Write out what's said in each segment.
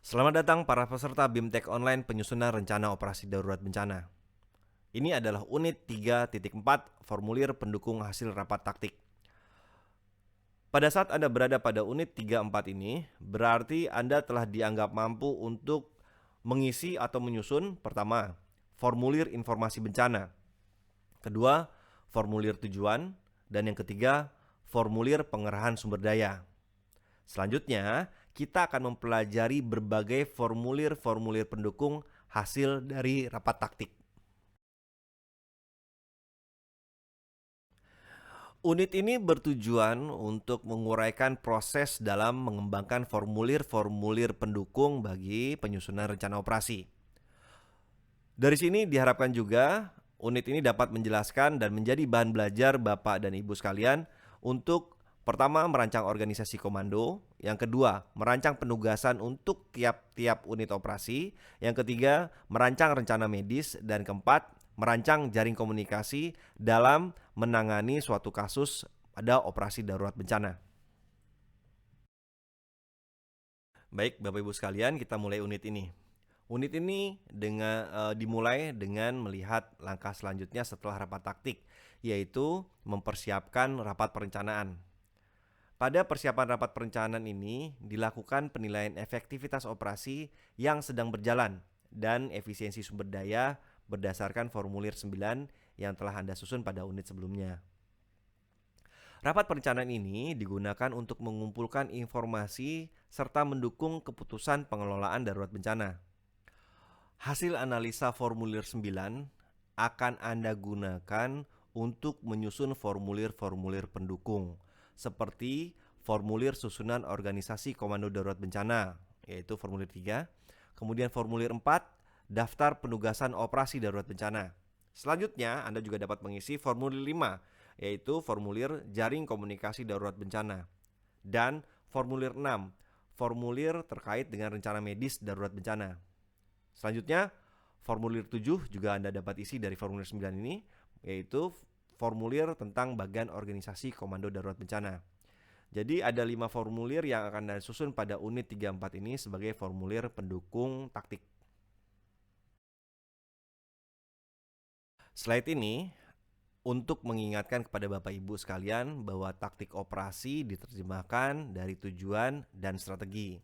Selamat datang para peserta BIMTEK Online Penyusunan Rencana Operasi Darurat Bencana. Ini adalah unit 3.4 formulir pendukung hasil rapat taktik. Pada saat Anda berada pada unit 3.4 ini, berarti Anda telah dianggap mampu untuk mengisi atau menyusun pertama, formulir informasi bencana. Kedua, formulir tujuan, dan yang ketiga, formulir pengerahan sumber daya. Selanjutnya, kita akan mempelajari berbagai formulir-formulir pendukung hasil dari rapat taktik. Unit ini bertujuan untuk menguraikan proses dalam mengembangkan formulir-formulir pendukung bagi penyusunan rencana operasi. Dari sini diharapkan juga unit ini dapat menjelaskan dan menjadi bahan belajar Bapak dan Ibu sekalian untuk pertama, merancang organisasi komando. Yang kedua, merancang penugasan untuk tiap-tiap unit operasi. Yang ketiga, merancang rencana medis. Dan keempat, merancang jaring komunikasi dalam menangani suatu kasus pada operasi darurat bencana. Baik, Bapak Ibu sekalian, kita mulai unit ini. Unit ini dimulai dengan melihat langkah selanjutnya setelah rapat taktik, yaitu mempersiapkan rapat perencanaan. Pada persiapan rapat perencanaan ini dilakukan penilaian efektivitas operasi yang sedang berjalan dan efisiensi sumber daya berdasarkan formulir 9 yang telah Anda susun pada unit sebelumnya. Rapat perencanaan ini digunakan untuk mengumpulkan informasi serta mendukung keputusan pengelolaan darurat bencana. Hasil analisa formulir 9 akan Anda gunakan untuk menyusun formulir-formulir pendukung seperti formulir susunan organisasi komando darurat bencana, yaitu formulir 3. Kemudian formulir 4, daftar penugasan operasi darurat bencana. Selanjutnya, Anda juga dapat mengisi formulir 5, yaitu formulir jaring komunikasi darurat bencana. Dan formulir 6, formulir terkait dengan rencana medis darurat bencana. Selanjutnya, formulir 7 juga Anda dapat isi dari formulir 9 ini, yaitu formulir tentang bagian organisasi komando darurat bencana. Jadi ada 5 formulir yang akan Anda susun pada unit 34 ini sebagai formulir pendukung taktik. Slide ini untuk mengingatkan kepada Bapak Ibu sekalian bahwa taktik operasi diterjemahkan dari tujuan dan strategi.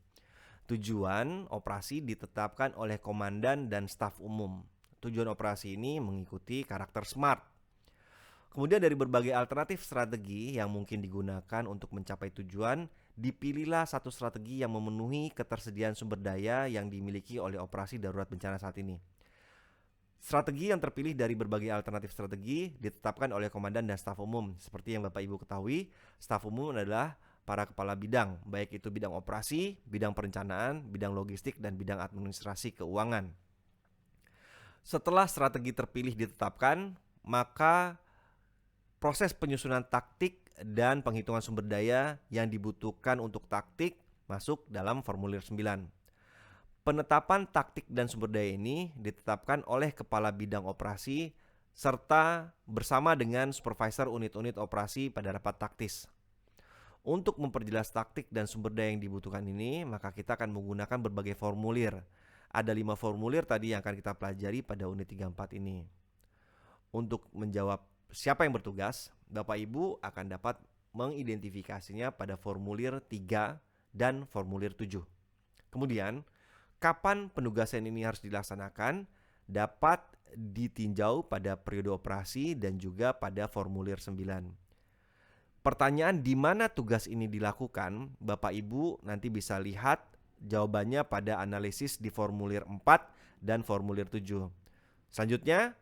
Tujuan operasi ditetapkan oleh komandan dan staf umum. Tujuan operasi ini mengikuti karakter SMART. Kemudian dari berbagai alternatif strategi yang mungkin digunakan untuk mencapai tujuan, dipilihlah satu strategi yang memenuhi ketersediaan sumber daya yang dimiliki oleh operasi darurat bencana saat ini. Strategi yang terpilih dari berbagai alternatif strategi ditetapkan oleh komandan dan staf umum. Seperti yang Bapak Ibu ketahui, staf umum adalah para kepala bidang, baik itu bidang operasi, bidang perencanaan, bidang logistik, dan bidang administrasi keuangan. Setelah strategi terpilih ditetapkan, maka proses penyusunan taktik dan penghitungan sumber daya yang dibutuhkan untuk taktik masuk dalam formulir 9. Penetapan taktik dan sumber daya ini ditetapkan oleh kepala bidang operasi serta bersama dengan supervisor unit-unit operasi pada rapat taktis. Untuk memperjelas taktik dan sumber daya yang dibutuhkan ini, maka kita akan menggunakan berbagai formulir. Ada 5 formulir tadi yang akan kita pelajari pada unit 34 ini. Untuk menjawab siapa yang bertugas, Bapak Ibu akan dapat mengidentifikasinya pada formulir 3 dan formulir 7. Kemudian, kapan penugasan ini harus dilaksanakan dapat ditinjau pada periode operasi dan juga pada formulir 9. Pertanyaan di mana tugas ini dilakukan, Bapak Ibu nanti bisa lihat jawabannya pada analisis di formulir 4 dan formulir 7. Selanjutnya,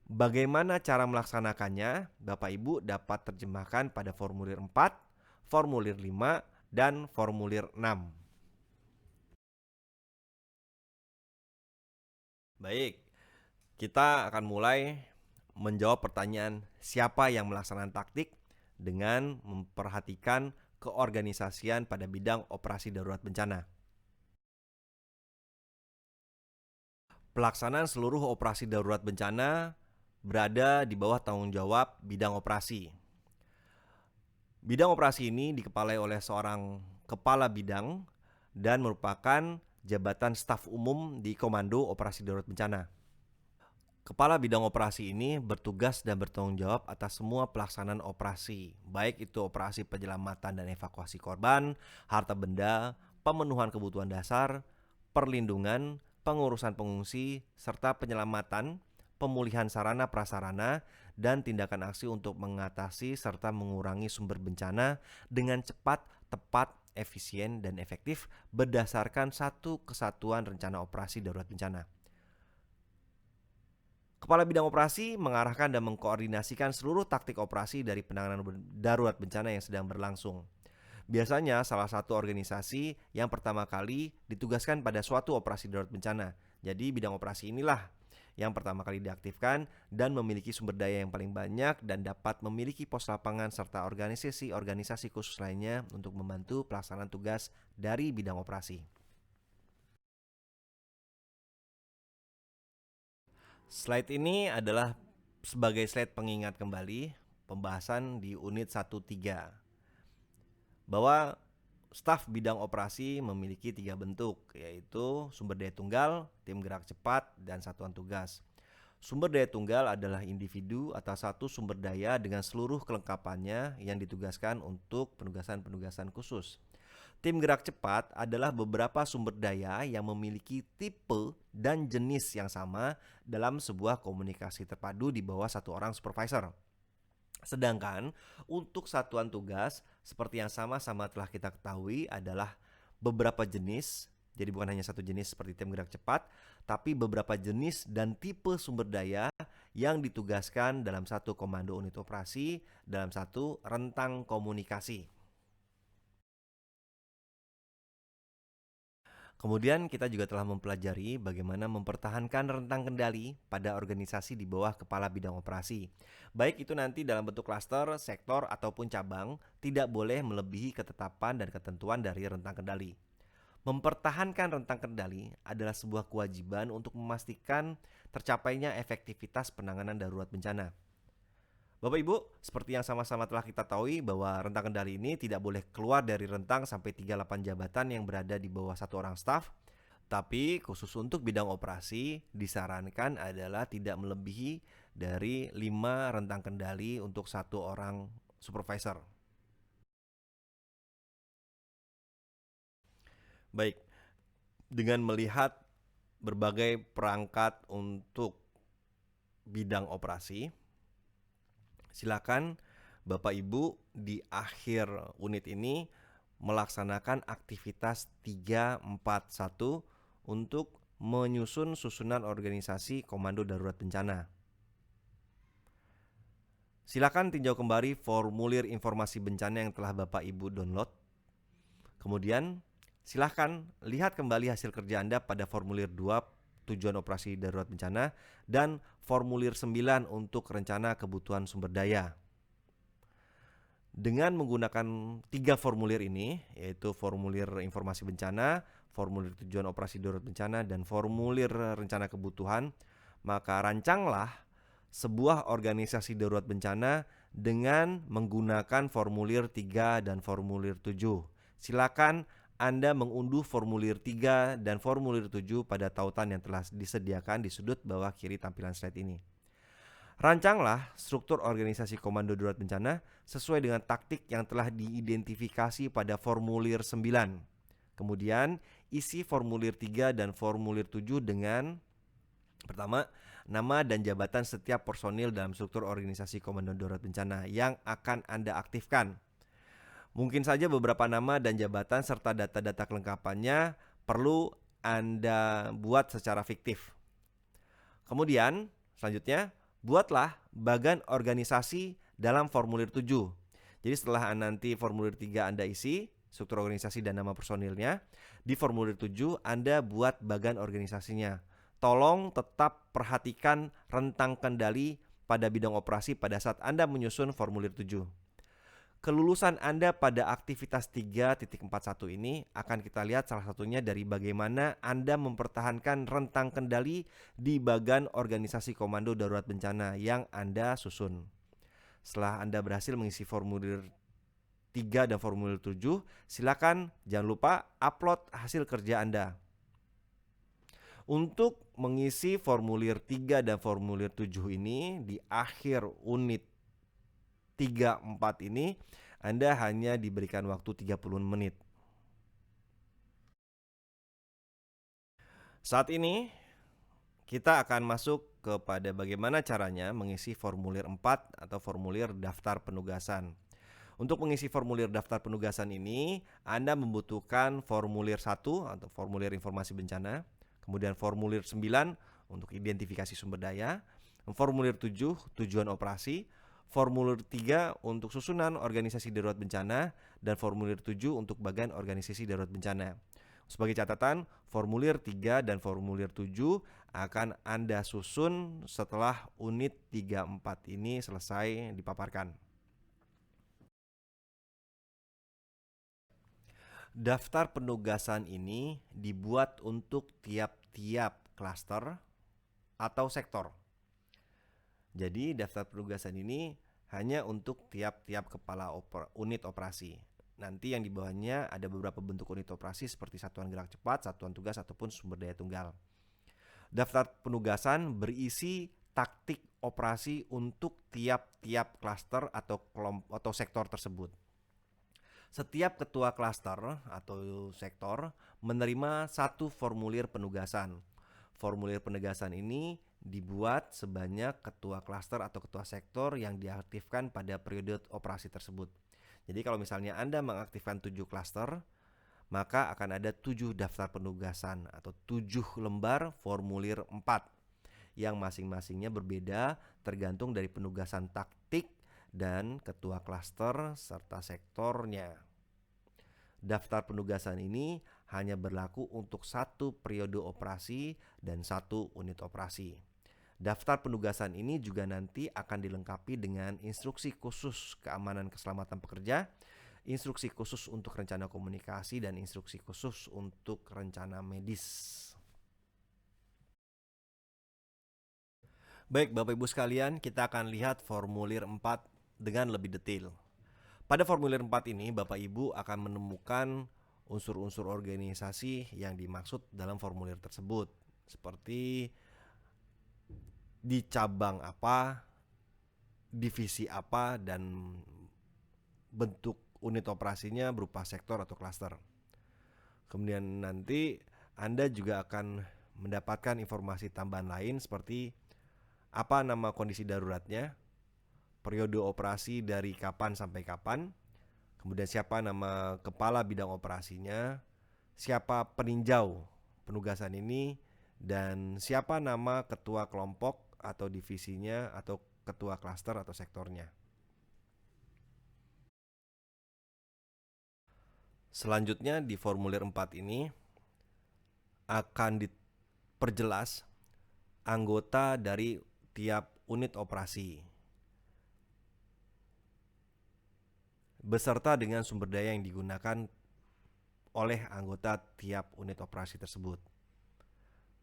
bagaimana cara melaksanakannya, Bapak Ibu dapat terjemahkan pada formulir 4, formulir 5, dan formulir 6. Baik, kita akan mulai menjawab pertanyaan siapa yang melaksanakan taktik dengan memperhatikan keorganisasian pada bidang operasi darurat bencana. Pelaksanaan seluruh operasi darurat bencana berada di bawah tanggung jawab bidang operasi. Bidang operasi ini dikepalai oleh seorang kepala bidang dan merupakan jabatan staf umum di Komando Operasi Darurat Bencana. Kepala bidang operasi ini bertugas dan bertanggung jawab atas semua pelaksanaan operasi, baik itu operasi penyelamatan dan evakuasi korban, harta benda, pemenuhan kebutuhan dasar, perlindungan, pengurusan pengungsi, serta penyelamatan, pemulihan sarana prasarana, dan tindakan aksi untuk mengatasi serta mengurangi sumber bencana dengan cepat, tepat, efisien, dan efektif berdasarkan satu kesatuan rencana operasi darurat bencana. Kepala bidang operasi mengarahkan dan mengkoordinasikan seluruh taktik operasi dari penanganan darurat bencana yang sedang berlangsung. Biasanya salah satu organisasi yang pertama kali ditugaskan pada suatu operasi darurat bencana. Jadi bidang operasi inilah yang pertama kali diaktifkan dan memiliki sumber daya yang paling banyak dan dapat memiliki pos lapangan serta organisasi-organisasi khusus lainnya untuk membantu pelaksanaan tugas dari bidang operasi. Slide ini adalah sebagai slide pengingat kembali pembahasan di unit 1.3 bahwa staf bidang operasi memiliki 3 bentuk, yaitu sumber daya tunggal, tim gerak cepat, dan satuan tugas. Sumber daya tunggal adalah individu atau satu sumber daya dengan seluruh kelengkapannya yang ditugaskan untuk penugasan-penugasan khusus. Tim gerak cepat adalah beberapa sumber daya yang memiliki tipe dan jenis yang sama dalam sebuah komunikasi terpadu di bawah satu orang supervisor. Sedangkan untuk satuan tugas, seperti yang sama-sama telah kita ketahui adalah beberapa jenis, jadi bukan hanya satu jenis seperti tim gerak cepat, tapi beberapa jenis dan tipe sumber daya yang ditugaskan dalam satu komando unit operasi dalam satu rentang komunikasi. Kemudian kita juga telah mempelajari bagaimana mempertahankan rentang kendali pada organisasi di bawah kepala bidang operasi. Baik itu nanti dalam bentuk klaster, sektor, ataupun cabang, tidak boleh melebihi ketetapan dan ketentuan dari rentang kendali. Mempertahankan rentang kendali adalah sebuah kewajiban untuk memastikan tercapainya efektivitas penanganan darurat bencana. Bapak Ibu, seperti yang sama-sama telah kita tahu bahwa rentang kendali ini tidak boleh keluar dari rentang sampai 38 jabatan yang berada di bawah satu orang staf. Tapi khusus untuk bidang operasi disarankan adalah tidak melebihi dari 5 rentang kendali untuk satu orang supervisor. Baik, dengan melihat berbagai perangkat untuk bidang operasi, silakan Bapak Ibu di akhir unit ini melaksanakan aktivitas 341 untuk menyusun susunan organisasi Komando Darurat Bencana. Silakan tinjau kembali formulir informasi bencana yang telah Bapak Ibu download. Kemudian silakan lihat kembali hasil kerja Anda pada formulir 2 tujuan operasi darurat bencana dan formulir 9 untuk rencana kebutuhan sumber daya. Dengan menggunakan 3 formulir ini, yaitu formulir informasi bencana, formulir tujuan operasi darurat bencana, dan formulir rencana kebutuhan, maka rancanglah sebuah organisasi darurat bencana dengan menggunakan formulir 3 dan formulir 7. Silakan Anda mengunduh formulir 3 dan formulir 7 pada tautan yang telah disediakan di sudut bawah kiri tampilan slide ini. Rancanglah struktur organisasi Komando Darurat Bencana sesuai dengan taktik yang telah diidentifikasi pada formulir 9. Kemudian isi formulir 3 dan formulir 7 dengan pertama, nama dan jabatan setiap personil dalam struktur organisasi Komando Darurat Bencana yang akan Anda aktifkan. Mungkin saja beberapa nama dan jabatan serta data-data kelengkapannya perlu Anda buat secara fiktif. Kemudian, selanjutnya, buatlah bagan organisasi dalam formulir 7. Jadi setelah nanti formulir 3 Anda isi, struktur organisasi dan nama personilnya, di formulir 7 Anda buat bagan organisasinya. Tolong tetap perhatikan rentang kendali pada bidang operasi pada saat Anda menyusun formulir 7. Kelulusan Anda pada aktivitas 3.41 ini akan kita lihat salah satunya dari bagaimana Anda mempertahankan rentang kendali di bagan organisasi Komando Darurat Bencana yang Anda susun. Setelah Anda berhasil mengisi formulir 3 dan formulir 7, silakan jangan lupa upload hasil kerja Anda. Untuk mengisi formulir 3 dan formulir 7 ini di akhir unit 3, 4 ini Anda hanya diberikan waktu 30 menit. Saat ini kita akan masuk kepada bagaimana caranya mengisi formulir 4 atau formulir daftar penugasan. Untuk mengisi formulir daftar penugasan ini, Anda membutuhkan formulir 1 atau formulir informasi bencana, kemudian formulir 9 untuk identifikasi sumber daya, formulir 7 tujuan operasi, formulir 3 untuk susunan organisasi darurat bencana, dan formulir 7 untuk bagian organisasi darurat bencana. Sebagai catatan, formulir 3 dan formulir 7 akan Anda susun setelah unit 3, 4 ini selesai dipaparkan. Daftar penugasan ini dibuat untuk tiap-tiap klaster atau sektor. Jadi daftar penugasan ini hanya untuk tiap-tiap kepala unit operasi. Nanti yang di bawahnya ada beberapa bentuk unit operasi seperti satuan gerak cepat, satuan tugas, ataupun sumber daya tunggal. Daftar penugasan berisi taktik operasi untuk tiap-tiap klaster atau kelompok atau sektor tersebut. Setiap ketua klaster atau sektor menerima satu formulir penugasan. Formulir penugasan ini dibuat sebanyak ketua klaster atau ketua sektor yang diaktifkan pada periode operasi tersebut. Jadi kalau misalnya Anda mengaktifkan 7 klaster, maka akan ada 7 daftar penugasan atau 7 lembar formulir 4 yang masing-masingnya berbeda tergantung dari penugasan taktik dan ketua klaster serta sektornya. Daftar penugasan ini hanya berlaku untuk satu periode operasi dan satu unit operasi. Daftar penugasan ini juga nanti akan dilengkapi dengan instruksi khusus keamanan keselamatan pekerja, instruksi khusus untuk rencana komunikasi, dan instruksi khusus untuk rencana medis. Baik Bapak Ibu sekalian, kita akan lihat formulir 4 dengan lebih detail. Pada formulir 4 ini Bapak Ibu akan menemukan unsur-unsur organisasi yang dimaksud dalam formulir tersebut, seperti di cabang apa, divisi apa, dan bentuk unit operasinya berupa sektor atau klaster. Kemudian nanti Anda juga akan mendapatkan informasi tambahan lain seperti apa nama kondisi daruratnya, periode operasi dari kapan sampai kapan, kemudian siapa nama kepala bidang operasinya, siapa peninjau penugasan ini, dan siapa nama ketua kelompok atau divisinya atau ketua klaster atau sektornya. Selanjutnya di formulir 4 ini akan diperjelas anggota dari tiap unit operasi beserta dengan sumber daya yang digunakan oleh anggota tiap unit operasi tersebut.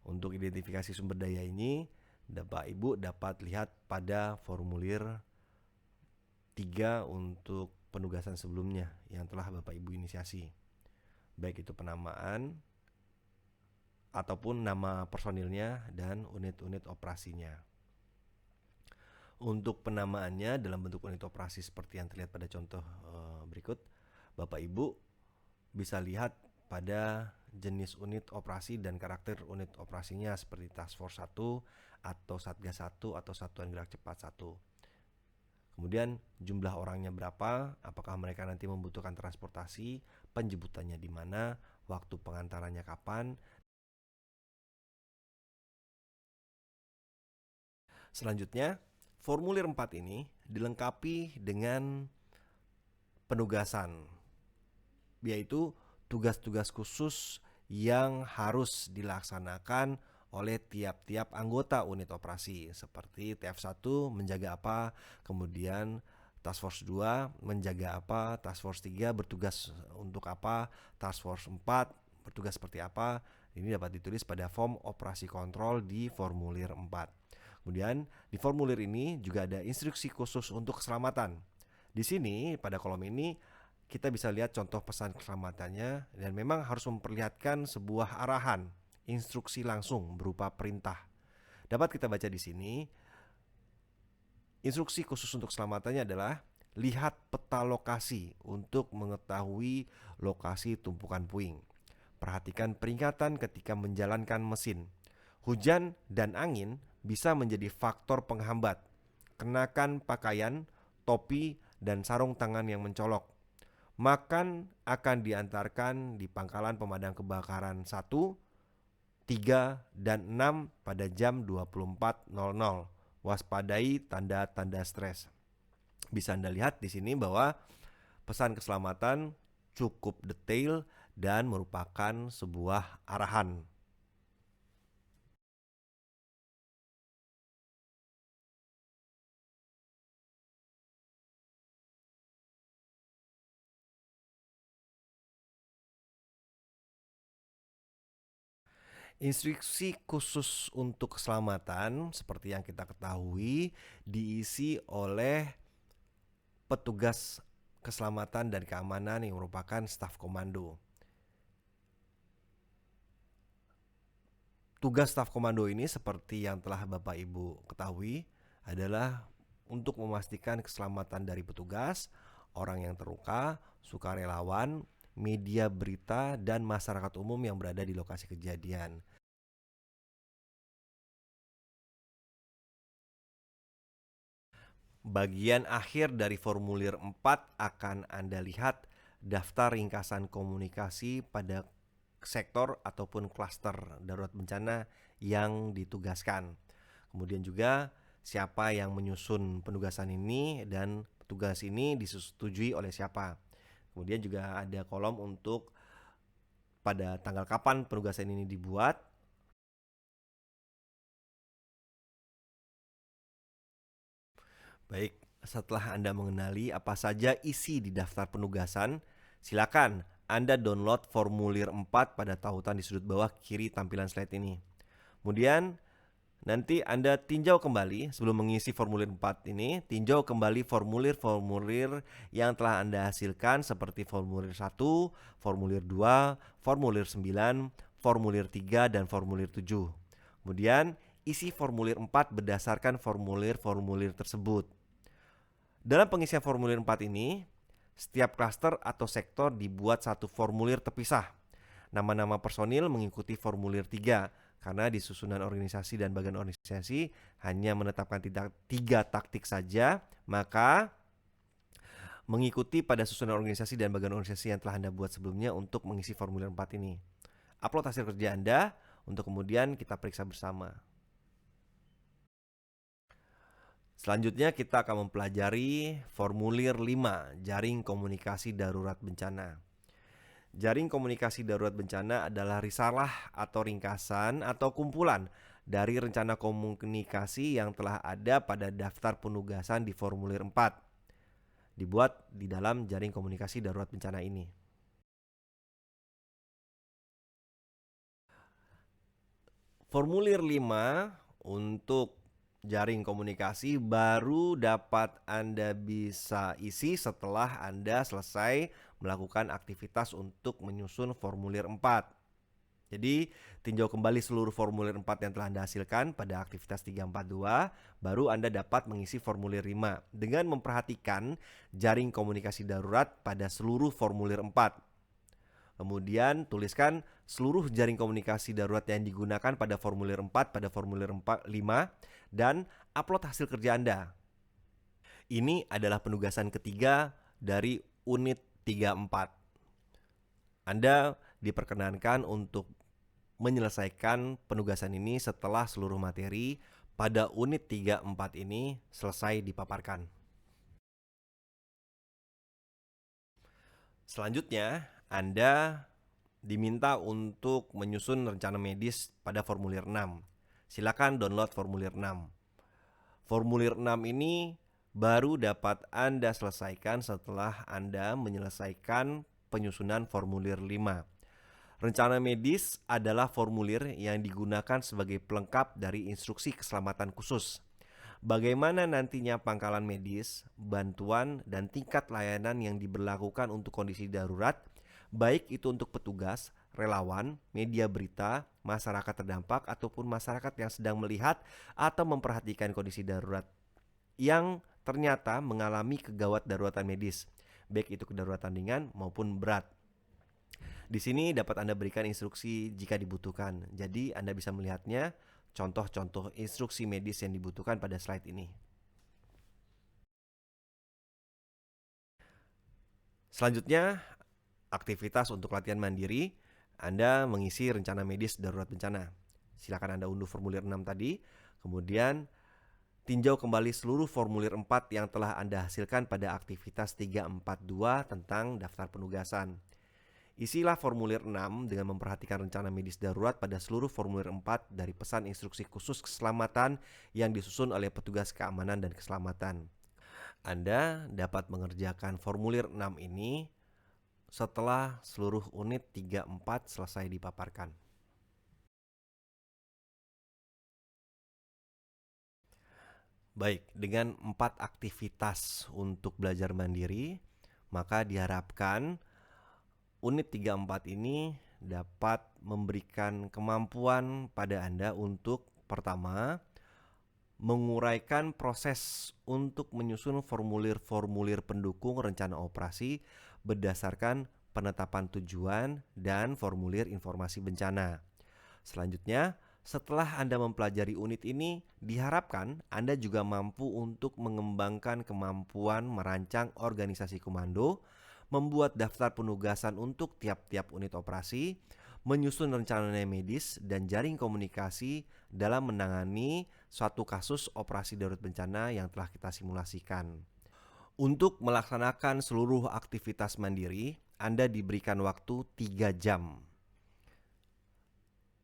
Untuk identifikasi sumber daya ini, Bapak Ibu dapat lihat pada formulir 3 untuk penugasan sebelumnya yang telah Bapak Ibu inisiasi. Baik itu penamaan ataupun nama personilnya dan unit-unit operasinya. Untuk penamaannya dalam bentuk unit operasi seperti yang terlihat pada contoh berikut, Bapak Ibu bisa lihat pada jenis unit operasi dan karakter unit operasinya seperti Task Force 1 atau Satgas 1 atau Satuan Gerak Cepat 1. Kemudian jumlah orangnya berapa, apakah mereka nanti membutuhkan transportasi, penjemputannya di mana, waktu pengantarannya kapan. Selanjutnya, formulir 4 ini dilengkapi dengan penugasan, yaitu tugas-tugas khusus yang harus dilaksanakan oleh tiap-tiap anggota unit operasi, seperti TF1 menjaga apa, kemudian Task Force 2 menjaga apa, Task Force 3 bertugas untuk apa, Task Force 4 bertugas seperti apa. Ini dapat ditulis pada form operasi kontrol di formulir 4. Kemudian di formulir ini juga ada instruksi khusus untuk keselamatan. Di sini pada kolom ini kita bisa lihat contoh pesan keselamatannya dan memang harus memperlihatkan sebuah arahan instruksi langsung berupa perintah. Dapat kita baca di sini, instruksi khusus untuk keselamatannya adalah lihat peta lokasi untuk mengetahui lokasi tumpukan puing. Perhatikan peringatan ketika menjalankan mesin. Hujan dan angin bisa menjadi faktor penghambat. Kenakan pakaian, topi, dan sarung tangan yang mencolok. Makan akan diantarkan di pangkalan pemadam kebakaran 1, 3, dan 6 pada jam 24.00. Waspadai tanda-tanda stres. Bisa Anda lihat di sini bahwa pesan keselamatan cukup detail dan merupakan sebuah arahan. Instruksi khusus untuk keselamatan seperti yang kita ketahui diisi oleh petugas keselamatan dan keamanan yang merupakan staf komando. Tugas staf komando ini seperti yang telah Bapak Ibu ketahui adalah untuk memastikan keselamatan dari petugas, orang yang terluka, sukarelawan, media berita, dan masyarakat umum yang berada di lokasi kejadian. Bagian akhir dari formulir 4 akan Anda lihat daftar ringkasan komunikasi pada sektor ataupun klaster darurat bencana yang ditugaskan. Kemudian juga siapa yang menyusun penugasan ini dan tugas ini disetujui oleh siapa. Kemudian juga ada kolom untuk pada tanggal kapan penugasan ini dibuat. Baik, setelah Anda mengenali apa saja isi di daftar penugasan, silakan Anda download formulir 4 pada tautan di sudut bawah kiri tampilan slide ini. Kemudian nanti Anda tinjau kembali sebelum mengisi formulir 4 ini, tinjau kembali formulir-formulir yang telah Anda hasilkan seperti formulir 1, formulir 2, formulir 9, formulir 3, dan formulir 7. Kemudian isi formulir 4 berdasarkan formulir-formulir tersebut. Dalam pengisian formulir 4 ini, setiap klaster atau sektor dibuat satu formulir terpisah. Nama-nama personil mengikuti formulir 3 karena di susunan organisasi dan bagian organisasi hanya menetapkan 3 taktik saja, maka mengikuti pada susunan organisasi dan bagian organisasi yang telah Anda buat sebelumnya untuk mengisi formulir 4 ini. Upload hasil kerja Anda untuk kemudian kita periksa bersama. Selanjutnya kita akan mempelajari formulir 5, jaring komunikasi darurat bencana. Jaring komunikasi darurat bencana adalah risalah atau ringkasan atau kumpulan dari rencana komunikasi yang telah ada pada daftar penugasan di formulir 4. Dibuat di dalam jaring komunikasi darurat bencana ini. Formulir 5 untuk jaring komunikasi baru dapat Anda bisa isi setelah Anda selesai melakukan aktivitas untuk menyusun formulir 4. Jadi, tinjau kembali seluruh formulir 4 yang telah Anda hasilkan pada aktivitas 342, baru Anda dapat mengisi formulir 5 dengan memperhatikan jaring komunikasi darurat pada seluruh formulir 4. Kemudian tuliskan seluruh jaring komunikasi darurat yang digunakan pada formulir 4 pada formulir 5 dan upload hasil kerja Anda. Ini adalah penugasan ketiga dari unit 34. Anda diperkenankan untuk menyelesaikan penugasan ini setelah seluruh materi pada unit 34 ini selesai dipaparkan. Selanjutnya, Anda diminta untuk menyusun rencana medis pada formulir 6. Silakan download formulir 6. Formulir 6 ini baru dapat Anda selesaikan setelah Anda menyelesaikan penyusunan formulir 5. Rencana medis adalah formulir yang digunakan sebagai pelengkap dari instruksi keselamatan khusus. Bagaimana nantinya pangkalan medis, bantuan, dan tingkat layanan yang diberlakukan untuk kondisi darurat, baik itu untuk petugas, relawan, media berita, masyarakat terdampak, ataupun masyarakat yang sedang melihat atau memperhatikan kondisi darurat yang ternyata mengalami kegawat daruratan medis, baik itu kedaruratan ringan maupun berat. Di sini dapat Anda berikan instruksi jika dibutuhkan. Jadi Anda bisa melihatnya contoh-contoh instruksi medis yang dibutuhkan pada slide ini. Selanjutnya, aktivitas untuk latihan mandiri. Anda mengisi rencana medis darurat bencana. Silakan Anda unduh formulir 6 tadi, kemudian tinjau kembali seluruh formulir 4 yang telah Anda hasilkan pada aktivitas 342 tentang daftar penugasan. Isilah formulir 6 dengan memperhatikan rencana medis darurat pada seluruh formulir 4 dari pesan instruksi khusus keselamatan yang disusun oleh petugas keamanan dan keselamatan. Anda dapat mengerjakan formulir 6 ini setelah seluruh unit 3-4 selesai dipaparkan. Baik, dengan 4 aktivitas untuk belajar mandiri, maka diharapkan unit 3-4 ini dapat memberikan kemampuan pada Anda untuk pertama, menguraikan proses untuk menyusun formulir-formulir pendukung rencana operasi berdasarkan penetapan tujuan dan formulir informasi bencana. Selanjutnya, setelah Anda mempelajari unit ini, diharapkan Anda juga mampu untuk mengembangkan kemampuan merancang organisasi komando, membuat daftar penugasan untuk tiap-tiap unit operasi, menyusun rencana medis dan jaring komunikasi dalam menangani suatu kasus operasi darurat bencana yang telah kita simulasikan. Untuk melaksanakan seluruh aktivitas mandiri, Anda diberikan waktu 3 jam.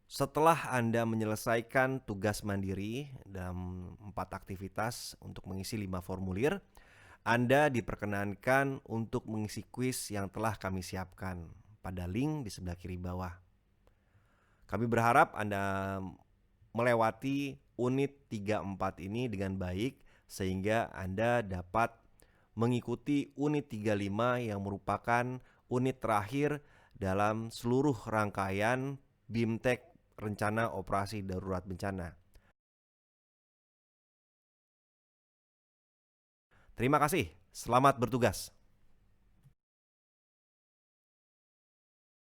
Setelah Anda menyelesaikan tugas mandiri dalam 4 aktivitas untuk mengisi 5 formulir, Anda diperkenankan untuk mengisi kuis yang telah kami siapkan pada link di sebelah kiri bawah. Kami berharap Anda melewati unit 3-4 ini dengan baik sehingga Anda dapat mengikuti unit 35 yang merupakan unit terakhir dalam seluruh rangkaian BIMTEK Rencana Operasi Darurat Bencana. Terima kasih, selamat bertugas.